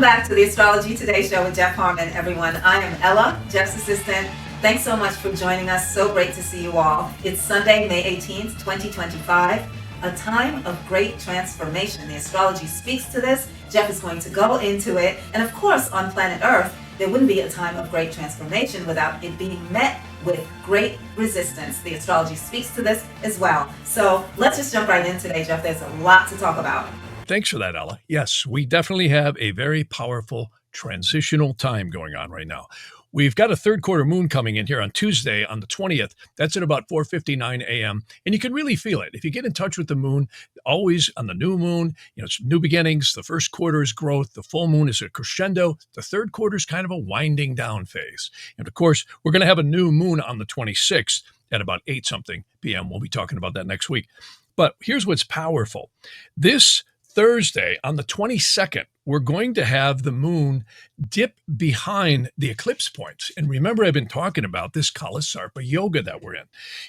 back to the Astrology Today show with Jeff Harman, everyone. I am Ella, Jeff's assistant. Thanks so much for joining us. So great to see you all. It's Sunday, May 18th, 2025, a time of great transformation. The astrology speaks to this. Jeff is going to go into it. And of course, on planet Earth, there wouldn't be a time of great transformation without it being met with great resistance. The astrology speaks to this as well. So let's just jump right in today, Jeff. There's a lot to talk about. Thanks for that, Ella. Yes, we definitely have a very powerful transitional time going on right now. We've got a third quarter moon coming in here on Tuesday on the 20th. That's at about 4:59 a.m. And you can really feel it. If you get in touch with the moon, always on the new moon, it's new beginnings. The first quarter is growth. The full moon is a crescendo. The third quarter is kind of a winding down phase. And of course, we're going to have a new moon on the 26th at about 8-something p.m. We'll be talking about that next week. But here's what's powerful. This Thursday, on the 22nd, we're going to have the moon dip behind the eclipse points. And remember, I've been talking about this Kaala Sarpa Yoga that we're in.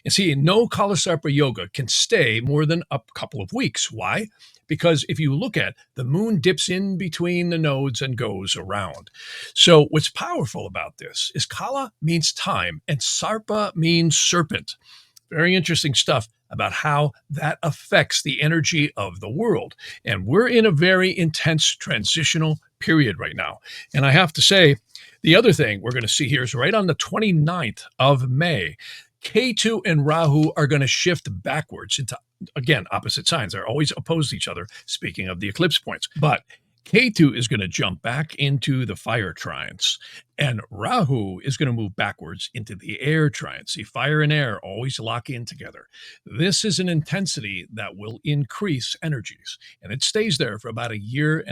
And see, no Kaala Sarpa Yoga can stay more than a couple of weeks. Why? Because if you look at the moon dips in between the nodes and goes around. So what's powerful about this is Kaala means time and Sarpa means serpent. Very interesting stuff about how that affects the energy of the world. And we're in a very intense transitional period right now. And I have to say, the other thing we're going to see here is right on the 29th of May, Ketu and Rahu are going to shift backwards into, again, opposite signs. They're always opposed to each other, speaking of the eclipse points. But Ketu is going to jump back into the fire trines, and Rahu is going to move backwards into the air trines. See, fire and air always lock in together. This is an intensity that will increase energies, and it stays there for about 1.5 years.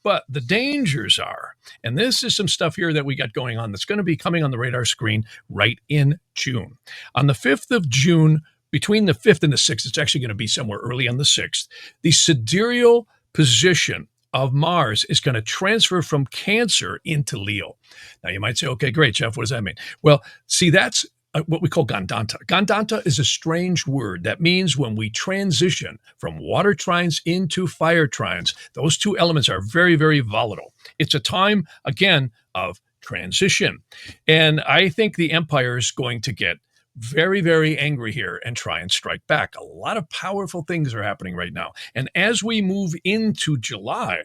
But the dangers are, and this is some stuff here that we got going on that's going to be coming on the radar screen right in June. On the 5th of June, between the 5th and the 6th, it's actually going to be somewhere early on the 6th, the sidereal position of Mars is going to transfer from Cancer into Leo. Now, you might say, okay, great, Jeff, what does that mean? Well, see, that's what we call Gandanta. Gandanta is a strange word that means when we transition from water trines into fire trines, those two elements are very, very volatile. It's a time, again, of transition. And I think the empire is going to get very, very angry here and try and strike back. A lot of powerful things are happening right now. And as we move into July,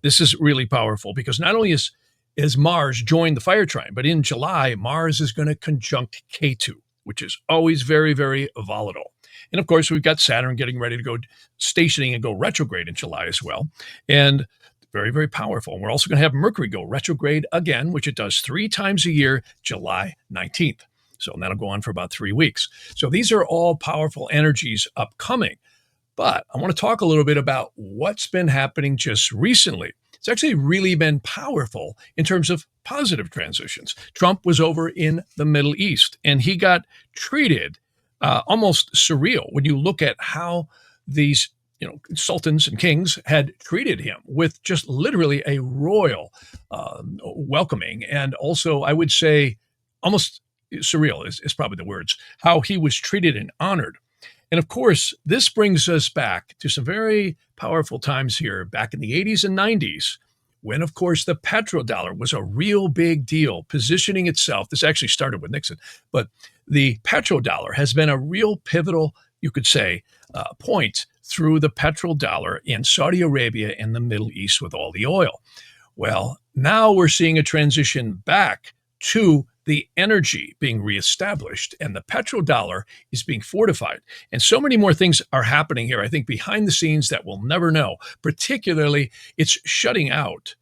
this is really powerful because not only is Mars joined the fire trine, but in July, Mars is going to conjunct Ketu, which is always very, very volatile. And of course, we've got Saturn getting ready to go stationing and go retrograde in July as well. And very, very powerful. And we're also going to have Mercury go retrograde again, which it does 3 times a year, July 19th. So that'll go on for about 3 weeks. So these are all powerful energies upcoming. But I want to talk a little bit about what's been happening just recently. It's actually really been powerful in terms of positive transitions. Trump was over in the Middle East, and he got treated almost surreal when you look at how these sultans and kings had treated him with just literally a royal welcoming. And also, I would say, almost surreal is probably the words, how he was treated and honored. And of course, this brings us back to some very powerful times here back in the 80s and 90s, when, of course, the petrodollar was a real big deal, positioning itself. This actually started with Nixon, but the petrodollar has been a real pivotal, you could say, point through the petrodollar in Saudi Arabia and the Middle East with all the oil. Well, now we're seeing a transition back to the energy being reestablished, and the petrodollar is being fortified. And so many more things are happening here, I think, behind the scenes that we'll never know. Particularly, it's shutting out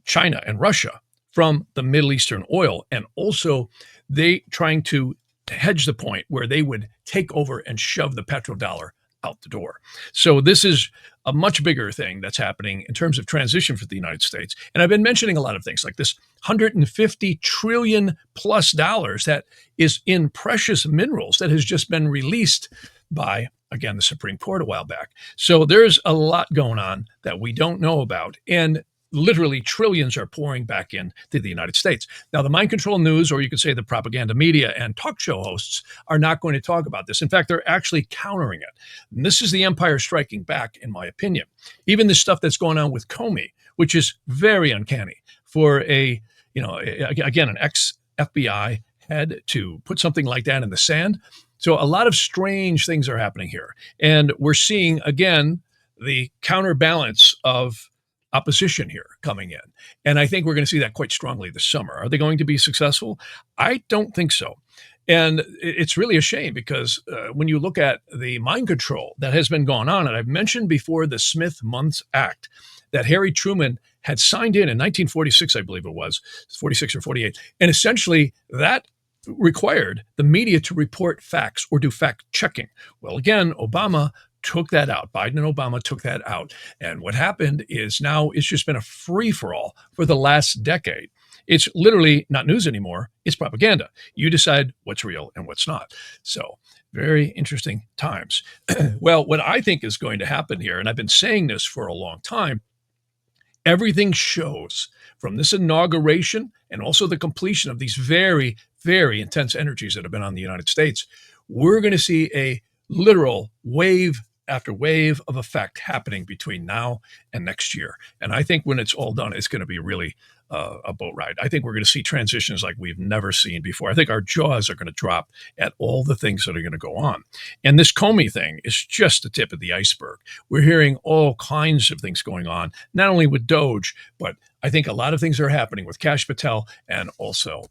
China and Russia from the Middle Eastern oil, and also they trying to hedge the point where they would take over and shove the petrodollar out the door. So this is a much bigger thing that's happening in terms of transition for the United States. And I've been mentioning a lot of things like this $150 trillion plus that is in precious minerals that has just been released by, again, the Supreme Court a while back. So there's a lot going on that we don't know about. And literally trillions are pouring back into the United States. Now, the mind control news, or you could say the propaganda media and talk show hosts, are not going to talk about this. In fact, they're actually countering it. And this is the empire striking back, in my opinion. Even the stuff that's going on with Comey, which is very uncanny for again, an ex-FBI head to put something like that in the sand. So a lot of strange things are happening here. And we're seeing, again, the counterbalance of opposition here coming in. And I think we're going to see that quite strongly this summer. Are they going to be successful? I don't think so. And it's really a shame because when you look at the mind control that has been going on, and I've mentioned before the Smith-Mundt Act that Harry Truman had signed in 1946, I believe it was, 46 or 48. And essentially that required the media to report facts or do fact checking. Well, again, Obama took that out. Biden and Obama took that out. And what happened is now it's just been a free-for-all for the last decade. It's literally not news anymore. It's propaganda. You decide what's real and what's not. So very interesting times. Well, what I think is going to happen here, and I've been saying this for a long time, everything shows from this inauguration and also the completion of these very, very intense energies that have been on the United States, we're going to see a literal wave after wave of effect happening between now and next year. And I think when it's all done, it's going to be really a boat ride. I think we're going to see transitions like we've never seen before. I think our jaws are going to drop at all the things that are going to go on. And this 𝐃𝐿 thing is just the tip of the iceberg. We're hearing all kinds of things going on, not only with Doge, but I think a lot of things are happening with Kash Patel and also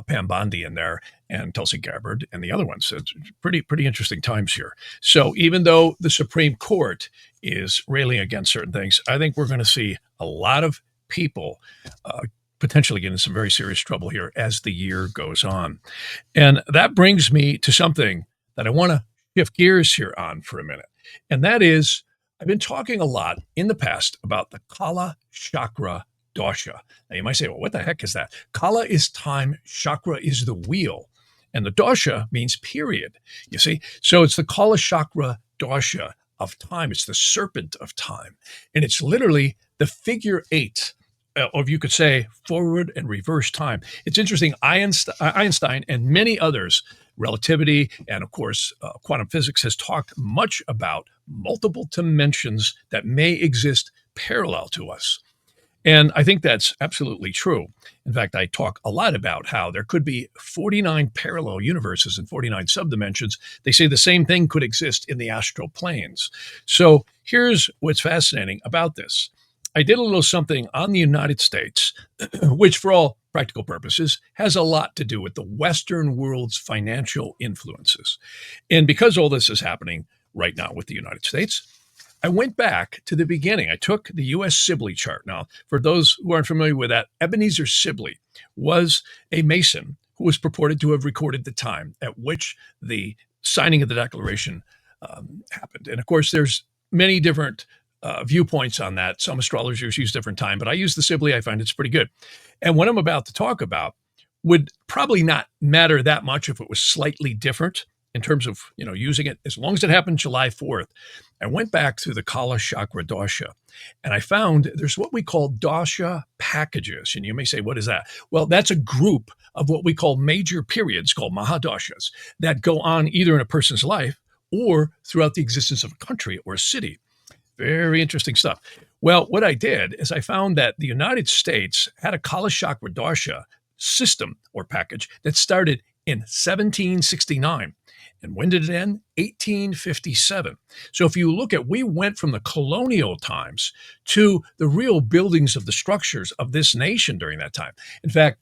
Pam Bondi in there and Tulsi Gabbard and the other ones. So it's pretty interesting times here. So even though the Supreme Court is railing against certain things, I think we're going to see a lot of people potentially get in some very serious trouble here as the year goes on. And that brings me to something that I want to shift gears here on for a minute. And that is, I've been talking a lot in the past about the Kaala Chakra Dasha. Now you might say, well, what the heck is that? Kala is time, chakra is the wheel, and the dasha means period. You see? So it's the Kaala Chakra Dasha of time. It's the serpent of time. And it's literally the figure 8, or you could say forward and reverse time. It's interesting. Einstein and many others, relativity and of course quantum physics, has talked much about multiple dimensions that may exist parallel to us. And I think that's absolutely true. In fact, I talk a lot about how there could be 49 parallel universes and 49 subdimensions. They say the same thing could exist in the astral planes. So here's what's fascinating about this. I did a little something on the United States, which for all practical purposes has a lot to do with the Western world's financial influences. And because all this is happening right now with the United States, I went back to the beginning. I took the U.S. Sibly Chart. Now, for those who aren't familiar with that, Ebenezer Sibly was a Mason who was purported to have recorded the time at which the signing of the Declaration happened. And of course, there's many different viewpoints on that. Some astrologers use different time, but I use the Sibly. I find it's pretty good. And what I'm about to talk about would probably not matter that much if it was slightly different in terms of, using it, as long as it happened July 4th. I went back to the Kaala Chakra Dasha, and I found there's what we call Dasha packages. And you may say, what is that? Well, that's a group of what we call major periods called Mahadashas that go on either in a person's life or throughout the existence of a country or a city. Very interesting stuff. Well, what I did is I found that the United States had a Kaala Chakra Dasha system or package that started in 1769. And when did it end? 1857. So if you look at, we went from the colonial times to the real buildings of the structures of this nation during that time. In fact,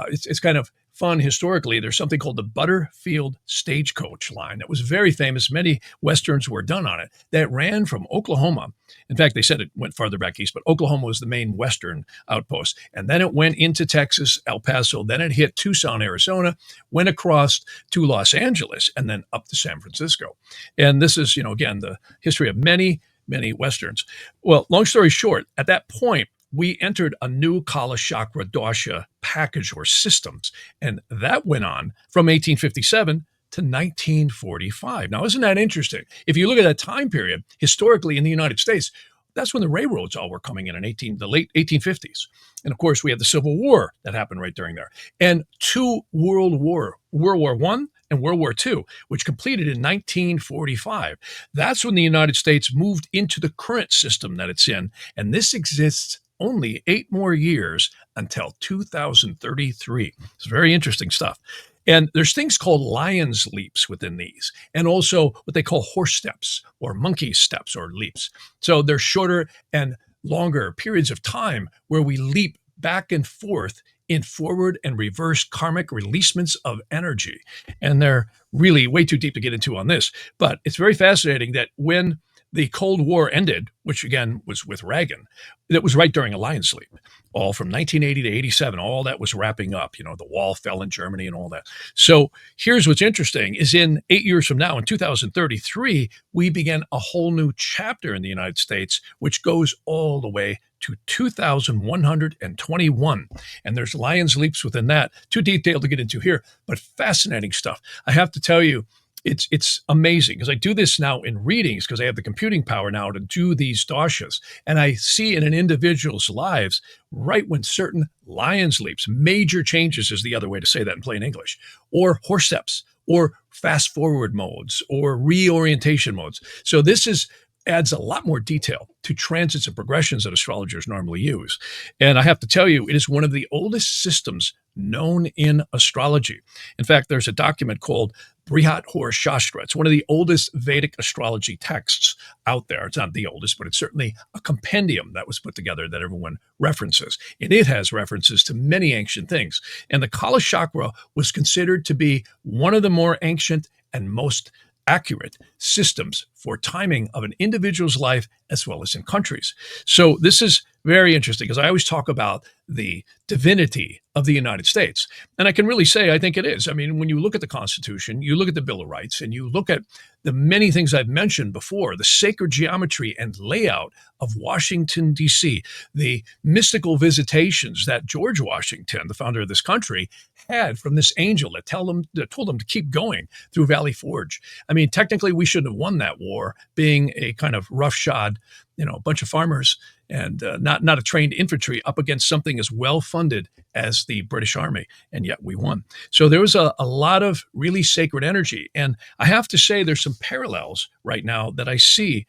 it's kind of fun historically. There's something called the Butterfield stagecoach line that was very famous. Many Westerns were done on it that ran from Oklahoma. In fact, they said it went farther back east, but Oklahoma was the main Western outpost. And then it went into Texas, El Paso, then it hit Tucson, Arizona, went across to Los Angeles, and then up to San Francisco. And this is, again, the history of many, many Westerns. Well, long story short, at that point, we entered a new Kaala Chakra Dasha package or systems, and that went on from 1857 to 1945. Now, isn't that interesting? If you look at that time period, historically in the United States, that's when the railroads all were coming in the late 1850s. And of course, we had the Civil War that happened right during there. And two World War I and World War II, which completed in 1945. That's when the United States moved into the current system that it's in. And this exists only 8 more years until 2033. It's very interesting stuff. And there's things called lion's leaps within these, and also what they call horse steps or monkey steps or leaps. So they're shorter and longer periods of time where we leap back and forth in forward and reverse karmic releasements of energy. And they're really way too deep to get into on this, but it's very fascinating that when the Cold War ended, which again was with Reagan, that was right during a lion's leap, all from 1980 to 87, all that was wrapping up. The wall fell in Germany and all that. So here's what's interesting is in 8 years from now, in 2033, we begin a whole new chapter in the United States, which goes all the way to 2121. And there's lion's leaps within that. Too detailed to get into here, but fascinating stuff. I have to tell you, it's amazing because I do this now in readings because I have the computing power now to do these dashas. And I see in an individual's lives, right when certain lion's leaps, major changes is the other way to say that in plain English, or horse steps, or fast forward modes, or reorientation modes. So this adds a lot more detail to transits and progressions that astrologers normally use. And I have to tell you, it is one of the oldest systems known in astrology. In fact, there's a document called Brihat Hor Shastra. It's one of the oldest Vedic astrology texts out there. It's not the oldest, but it's certainly a compendium that was put together that everyone references. And it has references to many ancient things. And the Kaala Chakra was considered to be one of the more ancient and most accurate systems for timing of an individual's life as well as in countries. So this is very interesting because I always talk about the divinity of the United States. And I can really say I think it is. I mean, when you look at the Constitution, you look at the Bill of Rights, and you look at the many things I've mentioned before, the sacred geometry and layout of Washington, D.C., the mystical visitations that George Washington, the founder of this country, had from this angel that told them to keep going through Valley Forge. I mean, technically, we shouldn't have won that war, being a kind of roughshod, a bunch of farmers and not a trained infantry up against something as well funded as the British Army, and yet we won. So there was a lot of really sacred energy, and I have to say there's some parallels right now that I see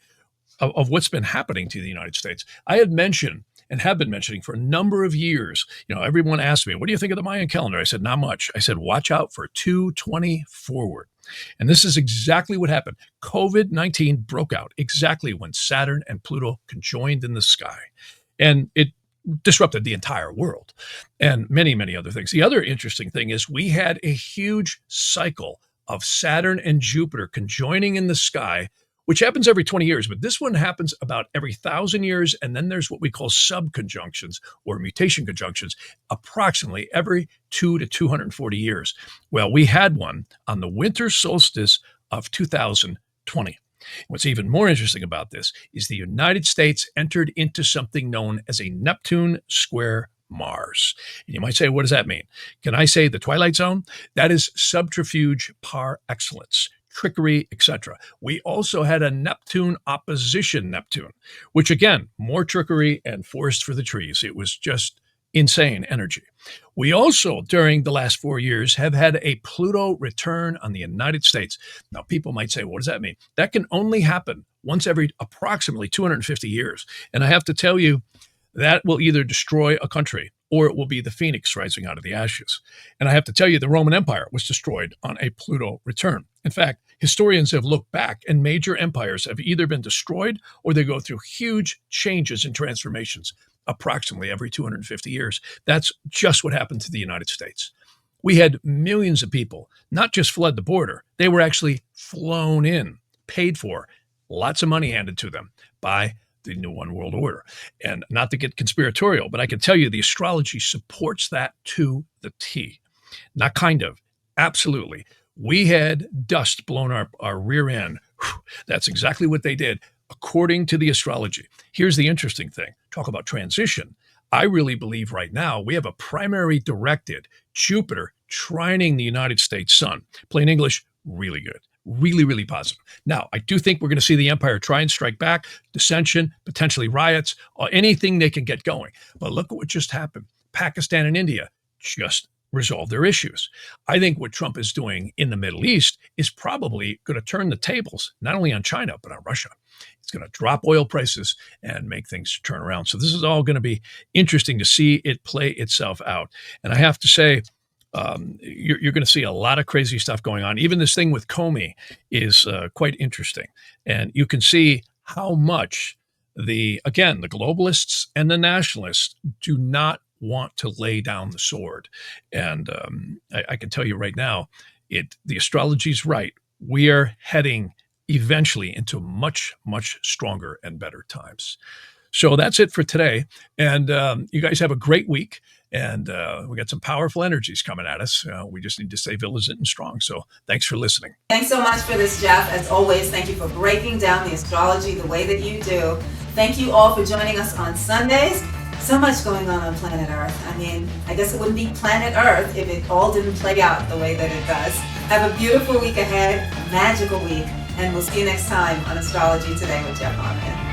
of what's been happening to the United States. I had mentioned and have been mentioning for a number of years, everyone asked me, what do you think of the Mayan calendar? I said, not much. I said, watch out for 220 forward. And this is exactly what happened. COVID-19 broke out exactly when Saturn and Pluto conjoined in the sky. And it disrupted the entire world and many, many other things. The other interesting thing is we had a huge cycle of Saturn and Jupiter conjoining in the sky, which happens every 20 years, but this one happens about every 1,000 years. And then there's what we call subconjunctions or mutation conjunctions, approximately every 2 to 240 years. Well, we had one on the winter solstice of 2020. What's even more interesting about this is the United States entered into something known as a Neptune square Mars. And you might say, what does that mean? Can I say the Twilight Zone? That is subterfuge par excellence. Trickery, etc. We also had a Neptune opposition Neptune, which again, more trickery and forest for the trees. It was just insane energy. We also, during the last 4 years, have had a Pluto return on the United States. Now, people might say, what does that mean? That can only happen once every approximately 250 years. And I have to tell you, that will either destroy a country or it will be the phoenix rising out of the ashes. And I have to tell you, the Roman Empire was destroyed on a Pluto return. In fact, historians have looked back and major empires have either been destroyed or they go through huge changes and transformations approximately every 250 years. That's just what happened to the United States. We had millions of people not just fled the border, they were actually flown in, paid for, lots of money handed to them by the New One World Order. And not to get conspiratorial, but I can tell you the astrology supports that to the T. Not kind of, absolutely. We had dust blown our rear end. Whew, that's exactly what they did, according to the astrology. Here's the interesting thing. Talk about transition. I really believe right now we have a primary directed Jupiter trining the United States sun. Plain English, really good. Really, really positive. Now, I do think we're going to see the empire try and strike back, dissension, potentially riots, or anything they can get going. But look at what just happened. Pakistan and India just resolve their issues. I think what Trump is doing in the Middle East is probably going to turn the tables, not only on China, but on Russia. It's going to drop oil prices and make things turn around. So this is all going to be interesting to see it play itself out. And I have to say, you're going to see a lot of crazy stuff going on. Even this thing with Comey is quite interesting. And you can see how much the globalists and the nationalists do not want to lay down the sword. And I can tell you right now, the astrology is right. We are heading eventually into much, much stronger and better times. So that's it for today. And you guys have a great week. And we got some powerful energies coming at us. We just need to stay vigilant and strong. So thanks for listening. Thanks so much for this, Jeff. As always, thank you for breaking down the astrology the way that you do. Thank you all for joining us on Sundays. So much going on planet Earth. I mean, I guess it wouldn't be planet Earth if it all didn't play out the way that it does. Have a beautiful week ahead, a magical week, and we'll see you next time on Astrology Today with Jeff Harman.